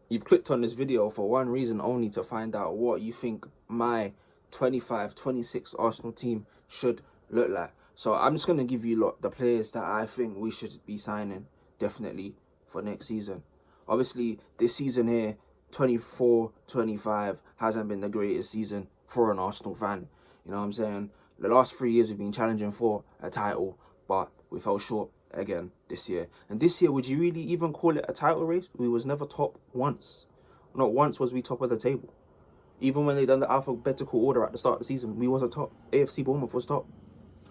you've clicked on this video for one reason only, to find out what you think my 25-26 Arsenal team should look like. So I'm just going to give you the players that I think we should be signing definitely for next season. Obviously, this season here, 24-25, hasn't been the greatest season for an Arsenal fan. You know what I'm saying? The last 3 years we've been challenging for a title, but we fell short again this year. And this year, would you really even call it a title race? We was never top once. Not once was we top of the table. Even when they done the alphabetical order at the start of the season, we wasn't top. AFC Bournemouth was top.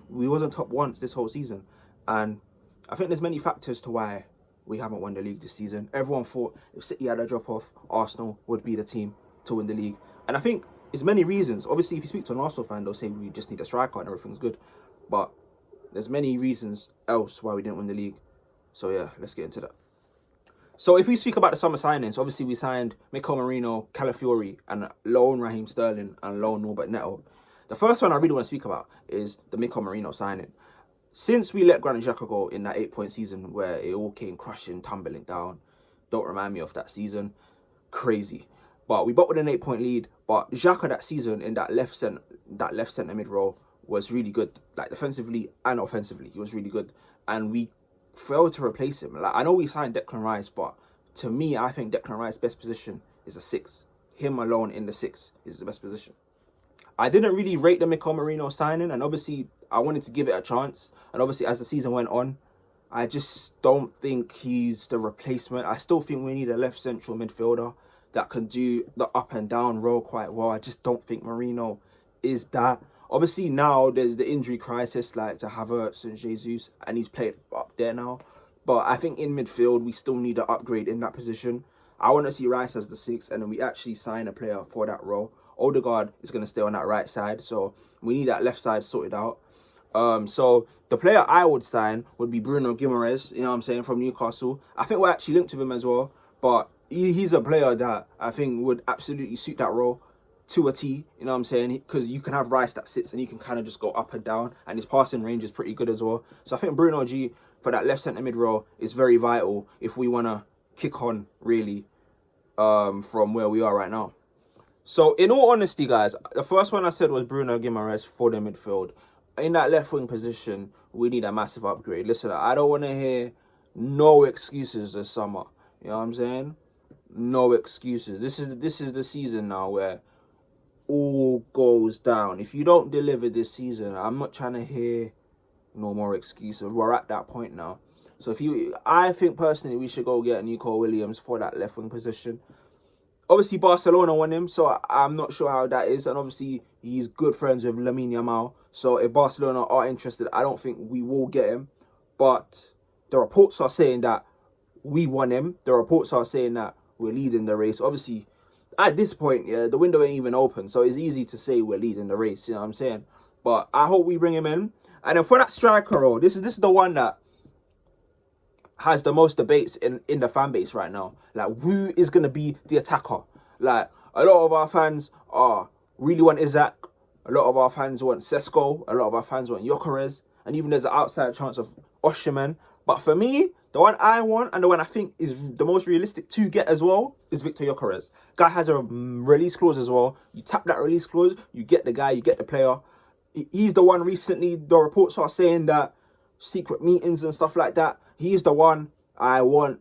We wasn't top once this whole season. And I think there's many factors to why we haven't won the league this season. Everyone thought if City had a drop-off, Arsenal would be the team to win the league. And I think there's many reasons. Obviously, if you speak to an Arsenal fan, they'll say we just need a striker and everything's good. But there's many reasons else why we didn't win the league. So yeah, let's get into that. So if we speak about the summer signings, obviously we signed Mikel Merino, Calafiori, and loan Raheem Sterling and loan Norbert Neto. The first one I really want to speak about is the Mikel Merino signing. Since we let Granit Xhaka go in that 8-point season where it all came crashing, tumbling down, don't remind me of that season, crazy. But we bottled an 8-point lead. But Xhaka that season in that left centre mid role was really good, like defensively and offensively. He was really good, and we failed to replace him. Like, I know we signed Declan Rice, but to me, I think Declan Rice's best position is a 6. Him alone in the 6 is the best position. I didn't really rate the Mikel Merino signing, and obviously I wanted to give it a chance. And obviously as the season went on, I just don't think he's the replacement. I still think we need a left central midfielder that can do the up and down role quite well. I just don't think Merino is that. Obviously now there's the injury crisis, like to Havertz and Jesus, and he's played up there now. But I think in midfield we still need an upgrade in that position. I want to see Rice as the 6, and then we actually sign a player for that role. Odegaard is going to stay on that right side, so we need that left side sorted out. So the player I would sign would be Bruno Guimaraes, you know what I'm saying, from Newcastle. I think we're actually linked with him as well, but he's a player that I think would absolutely suit that role to a T, you know what I'm saying, because you can have Rice that sits and you can kind of just go up and down, and his passing range is pretty good as well. So I think Bruno G for that left centre mid role is very vital if we want to kick on really from where we are right now. So in all honesty, guys, the first one I said was Bruno Guimaraes for the midfield. In that left wing position, we need a massive upgrade. Listen, I don't want to hear no excuses this summer. You know what I'm saying? No excuses. This is the season now where all goes down. If you don't deliver this season, I'm not trying to hear no more excuses. We're at that point now. So I think personally we should go get Nico Williams for that left wing position. Obviously, Barcelona want him, so I'm not sure how that is. And obviously, he's good friends with Lamine Yamal. So if Barcelona are interested, I don't think we will get him. But the reports are saying that we want him. The reports are saying that we're leading the race. Obviously, at this point, yeah, the window ain't even open. So it's easy to say we're leading the race, you know what I'm saying? But I hope we bring him in. And then for that striker role, this is the one that has the most debates in the fan base right now. Like, who is going to be the attacker? Like, a lot of our fans really want Isaac. A lot of our fans want Sesko. A lot of our fans want Gyökeres. And even there's an outside chance of Osimhen. But for me, the one I want and the one I think is the most realistic to get as well is Victor Gyökeres. Guy has a release clause as well. You tap that release clause, you get the guy, you get the player. He's the one recently, the reports are saying that secret meetings and stuff like that. He's the one I want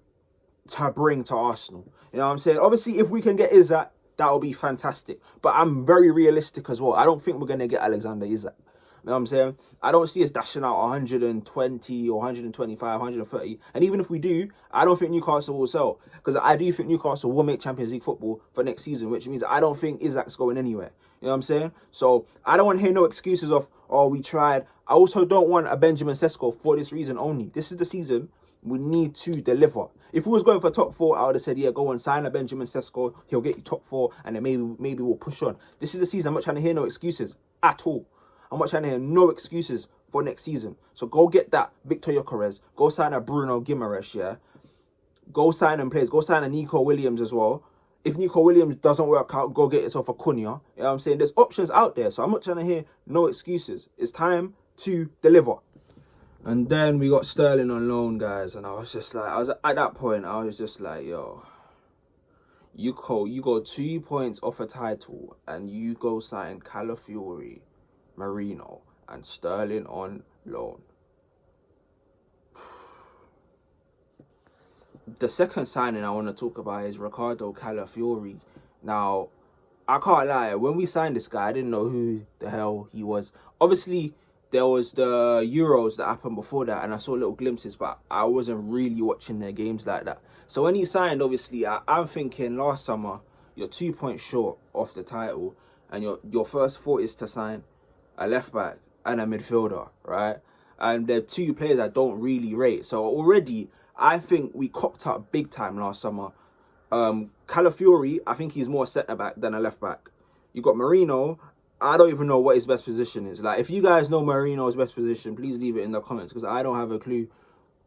to bring to Arsenal. You know what I'm saying? Obviously, if we can get Isaac, that will be fantastic. But I'm very realistic as well. I don't think we're going to get Alexander Isaac. You know what I'm saying? I don't see us dashing out 120 or 125, 130. And even if we do, I don't think Newcastle will sell. Because I do think Newcastle will make Champions League football for next season, which means I don't think Isaac's going anywhere. You know what I'm saying? So I don't want to hear no excuses of, oh, we tried. I also don't want a Benjamin Sesko for this reason only. This is the season we need to deliver. If we was going for top 4, I would have said, yeah, go and sign a Benjamin Sesko. He'll get you top 4, and then maybe we'll push on. This is the season. I'm not trying to hear no excuses at all. I'm not trying to hear no excuses for next season. So go get that Victor Gyökeres. Go sign a Bruno Guimaraes, yeah? Go sign and players. Go sign a Nico Williams as well. If Nico Williams doesn't work out, go get yourself a Cunha. You know what I'm saying? There's options out there. So I'm not trying to hear no excuses. It's time to deliver. And then we got Sterling on loan, guys. And I was just like, at that point, I was just like, yo, You go 2 points off a title, and you go sign Calafiori, Marino, and Sterling on loan. The second signing I want to talk about is Ricardo Calafiori. Now, I can't lie, when we signed this guy, I didn't know who the hell he was. Obviously, there was the Euros that happened before that, and I saw little glimpses, but I wasn't really watching their games like that. So when he signed, obviously, I'm thinking last summer, you're 2 points short of the title, and your first thought is to sign a left back and a midfielder, right? And they're two players I don't really rate. So already, I think we copped up big time last summer. Calafiori, I think he's more centre back than a left back. You got Marino. I don't even know what his best position is. Like, if you guys know Marino's best position, please leave it in the comments, because I don't have a clue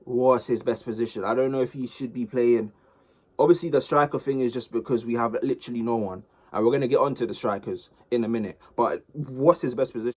what's his best position. I don't know if he should be playing. Obviously, the striker thing is just because we have literally no one, and we're gonna get onto the strikers in a minute. But what's his best position?